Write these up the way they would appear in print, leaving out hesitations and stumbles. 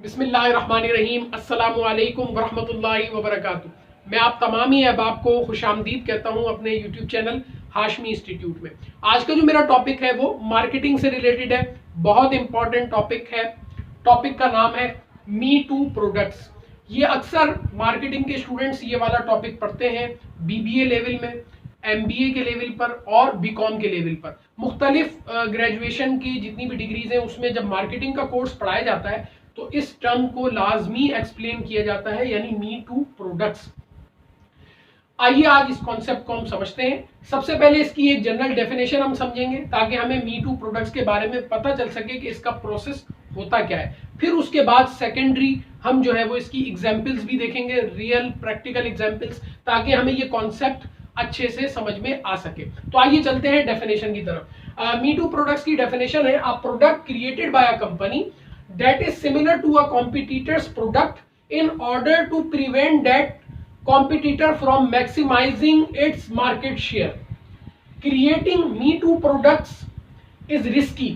बिस्मिल्लाहिर्रहमानिर्रहीम, अस्सलामुअलैकुम वरहमतुल्लाहि वबरकातुहू। मैं आप तमाम ही अहबाब को खुशामदीद कहता हूं अपने यूट्यूब चैनल हाशमी इंस्टीट्यूट में। आज का जो मेरा टॉपिक है वो मार्केटिंग से रिलेटेड है, बहुत इंपॉर्टेंट टॉपिक है। टॉपिक का नाम है मी टू प्रोडक्ट्स। ये अक्सर मार्केटिंग के स्टूडेंट्स ये वाला टॉपिक पढ़ते हैं बीबीए लेवल में, एमबीए के लेवल पर और बीकॉम के लेवल पर। मुख्तलिफ ग्रेजुएशन की जितनी भी डिग्रीज हैं उसमें जब मार्केटिंग का कोर्स पढ़ाया जाता है तो इस टर्म को लाजमी एक्सप्लेन किया जाता है, यानी मी टू प्रोडक्ट्स। आइए आज इस कॉन्सेप्ट को हम समझते हैं। सबसे पहले इसकी एक जनरल डेफिनेशन हम समझेंगे ताकि हमें मी टू प्रोडक्ट्स के बारे में पता चल सके कि इसका प्रोसेस होता क्या है। फिर उसके बाद सेकेंडरी हम जो है वो इसकी एग्जाम्पल्स भी देखेंगे, रियल प्रैक्टिकल एग्जाम्पल्स, ताकि हमें ये कॉन्सेप्ट अच्छे से समझ में आ सके। तो आइए चलते हैं डेफिनेशन की तरफ। मी टू प्रोडक्ट्स की डेफिनेशन है अ product created by a company that is similar to a competitor's product in order to prevent that competitor from maximizing its market share. Creating Me Too products is risky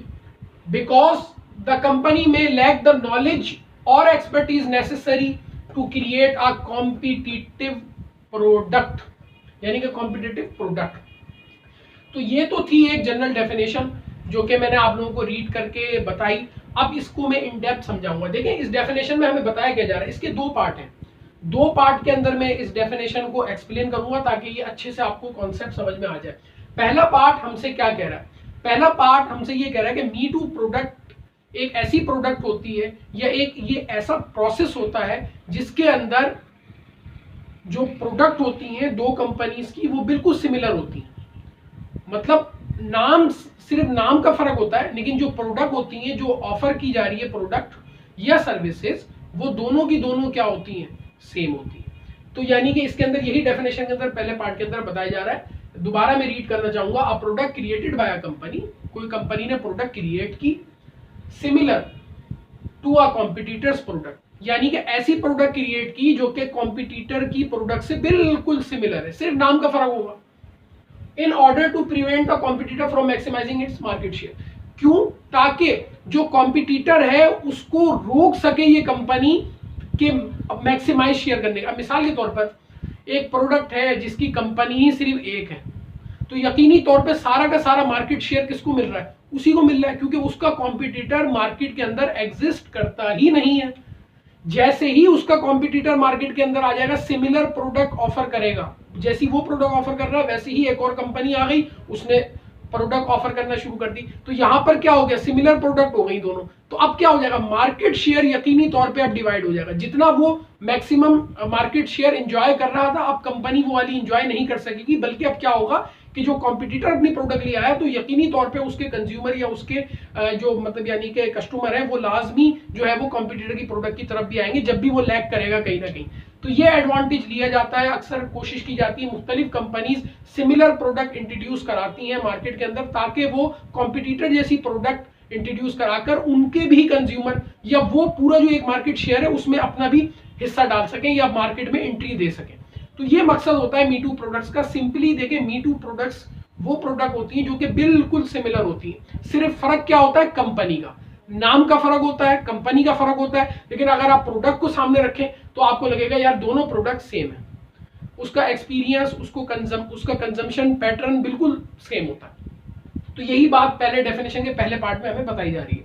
because the company may lack the knowledge or expertise necessary to create a competitive product, यानी कि competitive product। तो ये तो थी एक general definition जो कि मैंने आप लोगों को रीड करके बताई। अब इसको मैं इन डेप्थ समझाऊंगा। देखें, इस डेफिनेशन में हमें बताया क्या जा रहा है, इसके दो पार्ट हैं। दो पार्ट के अंदर मैं इस डेफिनेशन को एक्सप्लेन करूंगा ताकि ये अच्छे से आपको कॉन्सेप्ट समझ में आ जाए। पहला पार्ट हमसे क्या कह रहा है? पहला पार्ट हमसे ये कह रहा है कि मी टू प्रोडक्ट एक ऐसी प्रोडक्ट होती है या ये ऐसा प्रोसेस होता है जिसके अंदर जो प्रोडक्ट होती हैं दो कंपनीज की वो बिल्कुल सिमिलर होती हैं। मतलब नाम, सिर्फ नाम का फर्क होता है, लेकिन जो प्रोडक्ट होती हैं, जो ऑफर की जा रही है प्रोडक्ट या सर्विसेज, वो दोनों की दोनों क्या होती हैं? सेम होती हैं। तो यानी कि इसके अंदर यही डेफिनेशन के अंदर पहले पार्ट के अंदर बताया जा रहा है। दोबारा मैं रीड करना चाहूंगा। A product created by a company, कोई कंपनी ने प्रोडक्ट क्रिएट की, similar to a competitor's product, यानी कि ऐसी प्रोडक्ट क्रिएट की जो कि कॉम्पिटिटर की प्रोडक्ट से बिल्कुल सिमिलर है, सिर्फ नाम का फर्क होगा। In order to prevent a competitor from maximizing its market share, क्यों? ताकि जो कॉम्पिटिटर है उसको रोक सके ये कंपनी के मैक्सिमाइज शेयर करने का। मिसाल के तौर पर एक प्रोडक्ट है जिसकी कंपनी ही सिर्फ एक है, तो यकीनी तौर पे सारा का सारा मार्केट शेयर किसको मिल रहा है? उसी को मिल रहा है, क्योंकि उसका कॉम्पिटिटर मार्केट के अंदर एग्जिस्ट करता ही नहीं है। जैसे ही उसका कॉम्पिटिटर मार्केट के अंदर आ जाएगा, सिमिलर प्रोडक्ट ऑफर करेगा, जैसे वो प्रोडक्ट ऑफर कर रहा है वैसे ही एक और कंपनी आ गई, उसने प्रोडक्ट ऑफर करना शुरू कर दी। तो यहां पर क्या हो गया? सिमिलर प्रोडक्ट हो गई दोनों। तो अब क्या हो जाएगा? मार्केट शेयर यकीनी तौर पे अब डिवाइड हो जाएगा। जितना वो मैक्सिमम मार्केट शेयर एंजॉय कर रहा था, अब कंपनी वो वाली एंजॉय नहीं कर सकेगी, बल्कि अब क्या होगा कि जो कॉम्पिटिटर अपनी प्रोडक्ट ले आया तो यकीनी तौर पे उसके कंज्यूमर या उसके जो मतलब यानी कि कस्टमर है वो लाजमी जो है वो कॉम्पिटिटर की प्रोडक्ट की तरफ भी आएंगे जब भी वो लैग करेगा कहीं ना कहीं। तो ये एडवांटेज लिया जाता है। अक्सर कोशिश की जाती है, मुख्तलिफ कंपनीज सिमिलर प्रोडक्ट इंट्रोड्यूस कराती हैं मार्केट के अंदर ताकि वो कॉम्पिटिटर जैसी प्रोडक्ट इंट्रोड्यूस कराकर उनके भी कंज्यूमर या वो पूरा जो एक मार्केट शेयर है उसमें अपना भी हिस्सा डाल सकें या मार्केट में एंट्री दे सकें। तो ये मकसद होता है मी टू प्रोडक्ट्स का। सिंपली देखें, मी टू प्रोडक्ट्स वो प्रोडक्ट होती हैं जो कि बिल्कुल सिमिलर होती हैं। सिर्फ फर्क क्या होता है? कंपनी का नाम का फर्क होता है, कंपनी का फर्क होता है। लेकिन अगर आप प्रोडक्ट को सामने रखें तो आपको लगेगा यार दोनों प्रोडक्ट सेम है। उसका एक्सपीरियंस, उसका कंजम्पशन पैटर्न बिल्कुल सेम होता है। तो यही बात पहले डेफिनेशन के पहले पार्ट में हमें बताई जा रही है।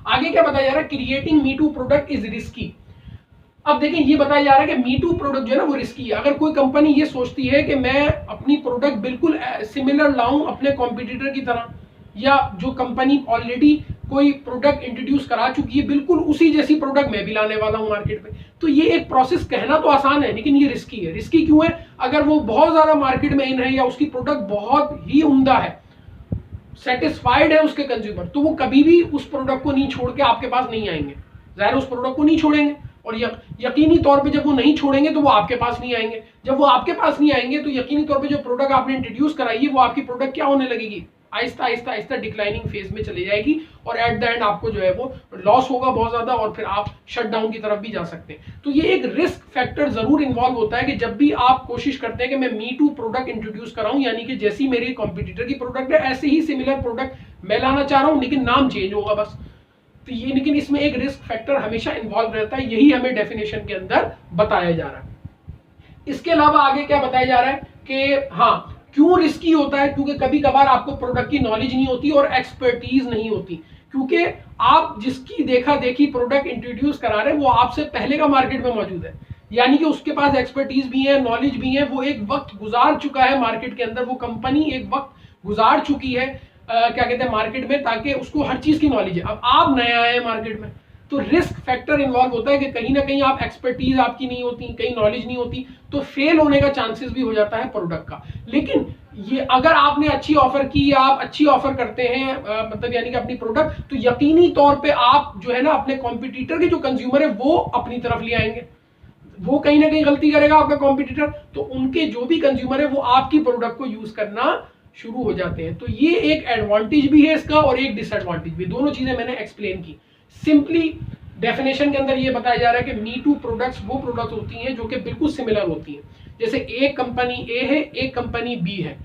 आगे क्या बताया जा रहा है? Creating me too product is risky. अब देखें, ये बताया जा रहा है कि मी टू प्रोडक्ट जो है ना वो रिस्की है। अगर कोई कंपनी ये सोचती है कि मैं अपनी प्रोडक्ट बिल्कुल सिमिलर लाऊं अपने कॉम्पिटिटर की तरह, या जो कंपनी ऑलरेडी कोई प्रोडक्ट इंट्रोड्यूस करा चुकी है बिल्कुल उसी जैसी प्रोडक्ट मैं भी लाने वाला हूं मार्केट में, तो ये एक प्रोसेस कहना तो आसान है लेकिन ये रिस्की है। रिस्की क्यों है? अगर वो बहुत ज्यादा मार्केट में इन है या उसकी प्रोडक्ट बहुत ही उम्दा है, सेटिस्फाइड है उसके कंज्यूमर, तो वो कभी भी उस प्रोडक्ट को नहीं छोड़ के आपके पास नहीं आएंगे। जाहिर उस प्रोडक्ट को नहीं छोड़ेंगे और यकीनी तौर पे जब वो नहीं छोड़ेंगे तो वो आपके पास नहीं आएंगे। जब वो आपके पास नहीं आएंगे तो यकीनी तौर पे जो प्रोडक्ट आपने इंट्रोड्यूस कराई है वो आपकी प्रोडक्ट क्या होने लगेगी? आहिस्ता आहिस्ता आहिस्ता डिक्लाइनिंग फेज में चली जाएगी और एट द एंड आपको जो है वो लॉस होगा बहुत ज्यादा और फिर आप शट डाउन की तरफ भी जा सकते हैं। तो ये एक रिस्क फैक्टर जरूर इन्वॉल्व होता है कि जब भी आप कोशिश करते हैं कि मैं मी टू प्रोडक्ट इंट्रोड्यूस कराऊं, यानी कि जैसी मेरी कॉम्पिटिटर की प्रोडक्ट है ऐसे ही सिमिलर प्रोडक्ट मैं लाना चाह रहा हूं लेकिन नाम चेंज होगा बस। तो ये, लेकिन इसमें एक रिस्क फैक्टर हमेशा इन्वॉल्व रहता है, यही हमें डेफिनेशन के अंदर बताया जा रहा है। इसके अलावा आगे क्या बताया जा रहा है कि हाँ, क्यों रिस्की होता है, क्योंकि कभी कभार आपको प्रोडक्ट की नॉलेज नहीं होती और एक्सपर्टीज नहीं होती, क्योंकि आप जिसकी देखा देखी प्रोडक्ट इंट्रोड्यूस करा रहे हैं वो आपसे पहले का मार्केट में मौजूद है, यानी कि उसके पास एक्सपर्टीज भी है, नॉलेज भी है, वो एक वक्त गुजार चुका है मार्केट के अंदर, वो कंपनी एक वक्त गुजार चुकी है क्या कहते हैं मार्केट में, ताकि उसको हर चीज की नॉलेज है। अब आप नया आए हैं मार्केट में, तो रिस्क फैक्टर इन्वॉल्व होता है कि कहीं ना कहीं आप एक्सपर्टीज आपकी नहीं होती, कहीं नॉलेज नहीं होती, तो फेल होने का चांसेस भी हो जाता है प्रोडक्ट का। लेकिन ये अगर आपने अच्छी ऑफर की या आप अच्छी ऑफर करते हैं मतलब यानी कि अपनी प्रोडक्ट, तो यकीनी तौर पे आप जो है ना अपने कॉम्पिटिटर के जो कंज्यूमर है वो अपनी तरफ ले आएंगे। वो कहीं ना कहीं गलती करेगा आपका कॉम्पिटिटर, तो उनके जो भी कंज्यूमर है वो आपकी प्रोडक्ट को यूज करना शुरू हो जाते हैं। तो ये एक एडवांटेज भी है इसका और एक डिसएडवांटेज भी, दोनों चीजें मैंने एक्सप्लेन की। सिंपली डेफिनेशन के अंदर ये बताया जा रहा है कि मी टू प्रोडक्ट्स वो प्रोडक्ट्स होती हैं जो कि बिल्कुल सिमिलर होती हैं। जैसे एक कंपनी ए है, एक कंपनी बी है,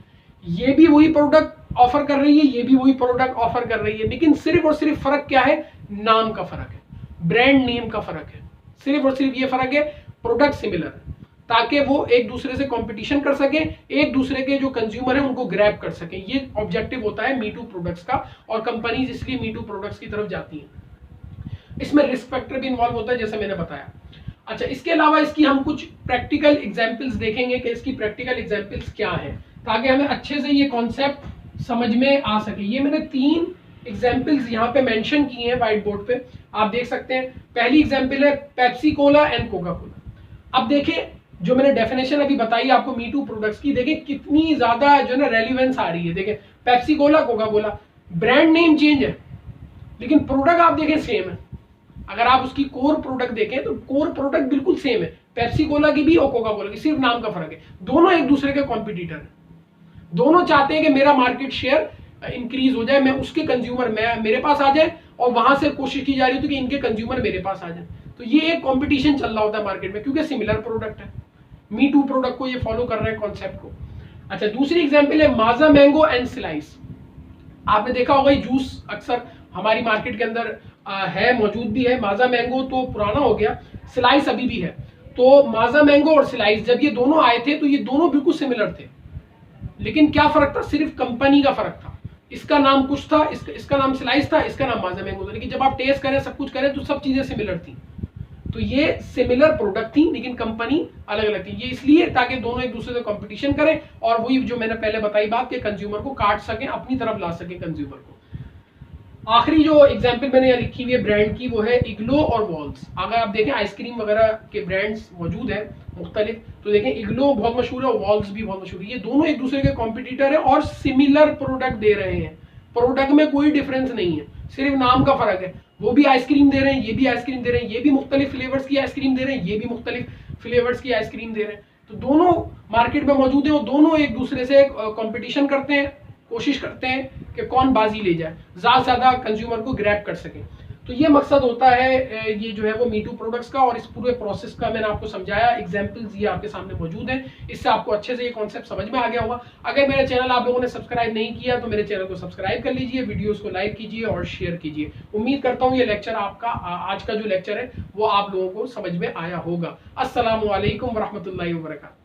ये भी वही प्रोडक्ट ऑफर कर रही है, ये भी वही प्रोडक्ट ऑफर कर रही है, लेकिन सिर्फ और सिर्फ फर्क क्या है, नाम का फर्क है, ब्रांड नेम का फर्क है, सिर्फ और सिर्फ ये फर्क है, प्रोडक्ट सिमिलर है, ताकि वो एक दूसरे से कंपटीशन कर सके, एक दूसरे के जो कंज्यूमर है उनको ग्रैब कर सके। ये ऑब्जेक्टिव होता है मी टू प्रोडक्ट्स का, और कंपनीज इसलिए मी टू प्रोडक्ट्स की तरफ जाती हैं। इसमें रिस्क फैक्टर भी इन्वॉल्व होता है जैसे मैंने बताया। अच्छा, इसके अलावा इसकी हम कुछ प्रैक्टिकल एग्जांपल्स देखेंगे कि इसकी प्रैक्टिकल एग्जांपल्स क्या है, ताकि हमें अच्छे से ये कॉन्सेप्ट समझ में आ सके। ये मैंने 3 एग्जांपल्स यहाँ पे मेंशन किए हैं व्हाइट बोर्ड पे, आप देख सकते हैं। पहली एग्जांपल है Pepsi Cola and Coca Cola. अब देखिए, जो मैंने डेफिनेशन अभी बताई आपको मी टू प्रोडक्ट्स की, देखिए कितनी ज्यादा जो है ना रेलिवेंस आ रही है। देखिए Pepsi Cola, Coca Cola, brand name change है लेकिन प्रोडक्ट आप देखें सेम है। अगर आप उसकी कोर प्रोडक्ट देखें तो कोर प्रोडक्ट बिल्कुल सेम है, पेप्सी कोला की भी और कोका कोला की, सिर्फ नाम का फर्क है। दोनों एक दूसरे के कॉम्पिटिटर हैं, दोनों चाहते हैं कि मेरा मार्केट शेयर इंक्रीज हो जाए, मैं उसके कंज्यूमर मेरे पास आ जाए, और वहां से कोशिश की जा रही होती है कि इनके कंज्यूमर मेरे पास आ जाए। तो ये एक कॉम्पिटिशन चल रहा होता है मार्केट में, क्योंकि सिमिलर प्रोडक्ट है, मी टू प्रोडक्ट को ये फॉलो कर रहे हैं कॉन्सेप्ट को। अच्छा, दूसरी एग्जांपल है माजा मैंगो एंड स्लाइस। आपने देखा होगा ये जूस अक्सर हमारी मार्केट के अंदर है, मौजूद भी है। माजा मैंगो तो पुराना हो गया, स्लाइस अभी भी है। तो माजा मैंगो और स्लाइस जब ये दोनों आए थे तो ये दोनों बिल्कुल सिमिलर थे, लेकिन क्या फर्क था, सिर्फ कंपनी का फर्क था। इसका नाम कुछ था, इसका नाम स्लाइस था, इसका नाम माजा मैंगो था, लेकिन जब आप टेस्ट करें, सब कुछ करें, तो सब चीजें सिमिलर थी। तो ये सिमिलर प्रोडक्ट थी लेकिन कंपनी अलग अलग थी। ये इसलिए ताकि दोनों एक दूसरे से कंपटीशन करें और वही जो मैंने पहले बताई बात कि कंज्यूमर को काट सकें, अपनी तरफ ला सकें कंज्यूमर को। आखिरी जो एग्जांपल मैंने यहाँ लिखी हुई है ब्रांड की, वो है इग्लो और वॉल्स। अगर आप देखें आइसक्रीम वगैरह के ब्रांड्स मौजूद हैं मुख्तलिफ, तो देखें इग्लो बहुत मशहूर है और वॉल्स भी बहुत मशहूर है। ये दोनों एक दूसरे के कॉम्पिटिटर है और सिमिलर प्रोडक्ट दे रहे हैं, प्रोडक्ट में कोई डिफरेंस नहीं है, सिर्फ नाम का फर्क है। वो भी आइसक्रीम दे रहे हैं, ये भी आइसक्रीम दे रहे हैं, ये भी मुख्तलिफ फ्लेवर्स की आइसक्रीम दे रहे हैं, ये भी मुख्तलिफ फ्लेवर्स की आइसक्रीम दे रहे हैं। तो दोनों मार्केट में मौजूद है और दोनों एक दूसरे से कंपटीशन करते हैं, कोशिश करते हैं कि कौन बाजी ले जाए, ज्यादा से ज्यादा कंज्यूमर को ग्रैब कर सके। तो ये मकसद होता है ये जो है वो मी टू प्रोडक्ट्स का, और इस पूरे प्रोसेस का मैंने आपको समझाया। एग्जांपल्स ये आपके सामने मौजूद हैं, इससे आपको अच्छे से ये कॉन्सेप्ट समझ में आ गया होगा। अगर मेरा चैनल आप लोगों ने सब्सक्राइब नहीं किया तो मेरे चैनल को सब्सक्राइब कर लीजिए, वीडियोस को लाइक कीजिए और शेयर कीजिए। उम्मीद करता हूँ ये लेक्चर आपका, आज का जो लेक्चर है वो आप लोगों को समझ में आया होगा। अस्सलामु अलैकुम वरहमतुल्लाहि वबरकातुहू।